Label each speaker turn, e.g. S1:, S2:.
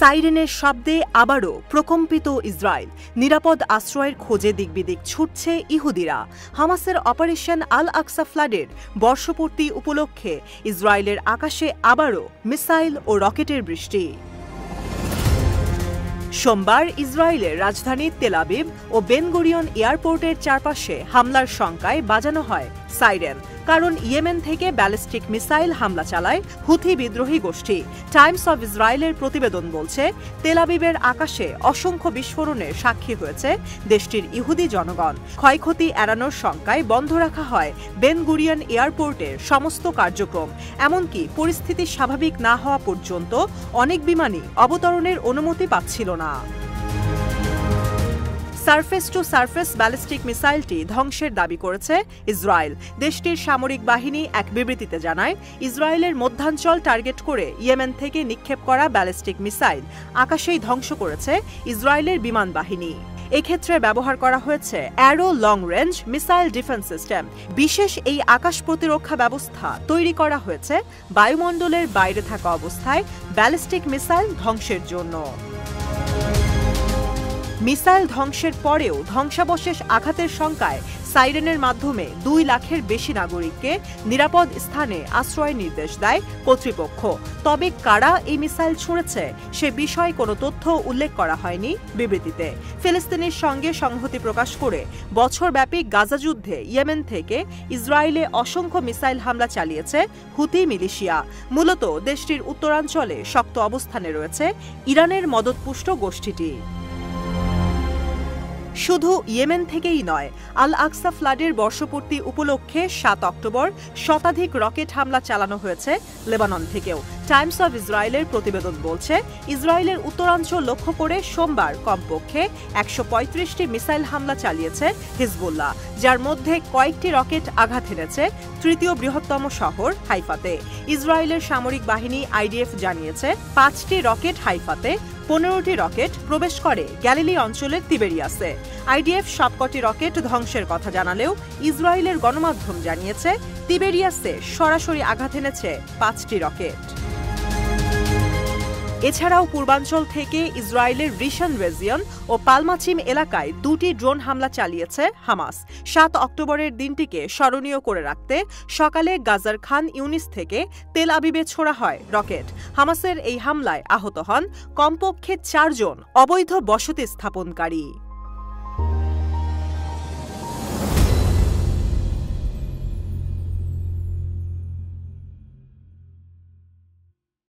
S1: সাইরেনের শব্দে আবারও প্রকম্পিত ইসরায়েল। নিরাপদ আশ্রয়ের খোঁজে দিকবিদিক ছুটছে ইহুদিরা। হামাসের অপারেশন আল আকসা ফ্লাডের বর্ষপূর্তি উপলক্ষে ইসরায়েলের আকাশে আবারও মিসাইল ও রকেটের বৃষ্টি। সোমবার ইসরায়েলের রাজধানী তেল আবিব ও বেন গুরিয়ন এয়ারপোর্টের চারপাশে হামলার শঙ্কায় বাজানো হয় সাইরেন, কারণ ইয়েমেন থেকে ব্যালিস্টিক মিসাইল হামলা চালায় হুথি বিদ্রোহী গোষ্ঠী। টাইমস অব ইসরায়েলের প্রতিবেদন বলছে, তেল আবিবের আকাশে অসংখ্য বিস্ফোরণের সাক্ষী হয়েছে দেশটির ইহুদি জনগণ। ক্ষয়ক্ষতি এড়ানোর শঙ্কায় বন্ধ রাখা হয় বেন গুরিয়ন এয়ারপোর্টের সমস্ত কার্যক্রম। এমনকি পরিস্থিতি স্বাভাবিক না হওয়া পর্যন্ত অনেক বিমানই অবতরণের অনুমতি পাচ্ছিল না। সারফেস টু সারফেস ব্যালিস্টিক মিসাইলটি ধ্বংসের দাবি করেছে ইসরায়েল। দেশটির সামরিক বাহিনী এক বিবৃতিতে জানায়, ইসরায়েলের মধ্যাঞ্চল টার্গেট করে ইয়েমেন থেকে নিক্ষেপ করা ব্যালিস্টিক মিসাইল আকাশেই ধ্বংস করেছে ইসরায়েলের বিমান বাহিনী। এক্ষেত্রে ব্যবহার করা হয়েছে arrow long range missile defence system. বিশেষ এই আকাশ প্রতিরক্ষা ব্যবস্থা তৈরি করা হয়েছে বায়ুমণ্ডলের বাইরে থাকা অবস্থায় ব্যালিস্টিক মিসাইল ধ্বংসের জন্য। মিসাইল ধ্বংসের পরেও ধ্বংসাবশেষ আঘাতের শঙ্কায় সাইরেনের মাধ্যমে 2 লাখের বেশি নাগরিককে নিরাপদ স্থানে আশ্রয় নির্দেশ দেয় কর্তৃপক্ষ। তবে কারা এই মিসাইল ছুঁড়েছে সে বিষয়ে কোনো তথ্য উল্লেখ করা হয়নি বিবৃতিতে। ফিলিস্তিনের সঙ্গে সংহতি প্রকাশ করে বছরব্যাপী গাজা যুদ্ধে ইয়েমেন থেকে ইসরায়েলে অসংখ্য মিসাইল হামলা চালিয়েছে হুথি মিলিশিয়া। মূলত দেশটির উত্তরাঞ্চলে শক্ত অবস্থানে রয়েছে ইরানের মদতপুষ্ট গোষ্ঠীটি। শুধু ইয়েমেন থেকেই নয়, আল আকসা ফ্লাডের বর্ষপূর্তি উপলক্ষে 7 অক্টোবর শতাধিক রকেট হামলা চালানো হয়েছে লেবানন থেকেও। টাইমস অব ইসরায়েলের প্রতিবেদন বলছে, ইসরায়েলের উত্তরাঞ্চল লক্ষ্য করে সোমবার কমপক্ষে 135টি মিসাইল হামলা চালিয়েছে হিজবুল্লাহ, যার মধ্যে কয়েকটি রকেট আঘাত এনেছে তৃতীয় বৃহত্তম শহর হাইফাতে। ইসরায়েলের সামরিক বাহিনী আইডিএফ জানিয়েছে, 5টি রকেট হাইফাতে, 15টি রকেট প্রবেশ করে গ্যালিলি অঞ্চলের তিবেরিয়াসে। আইডিএফ সবকটি রকেট ধ্বংসের কথা জানালেও ইসরায়েলের গণমাধ্যম জানিয়েছে, তিবেরিয়াসে সরাসরি আঘাত এনেছে 5টি রকেট। এছাড়াও পূর্বাঞ্চল থেকে ইসরায়েলের রিশন রেজিয়ন ও পালমাচিম এলাকায় 2টি ড্রোন হামলা চালিয়েছে হামাস। 7 অক্টোবরের দিনটিকে স্মরণীয় করে রাখতে সকালে গাজার খান ইউনিস থেকে তেল আবিবে ছোড়া হয় রকেট। হামাসের এই হামলায় আহত হন কমপক্ষে 4 জন অবৈধ বসতি স্থাপনকারী।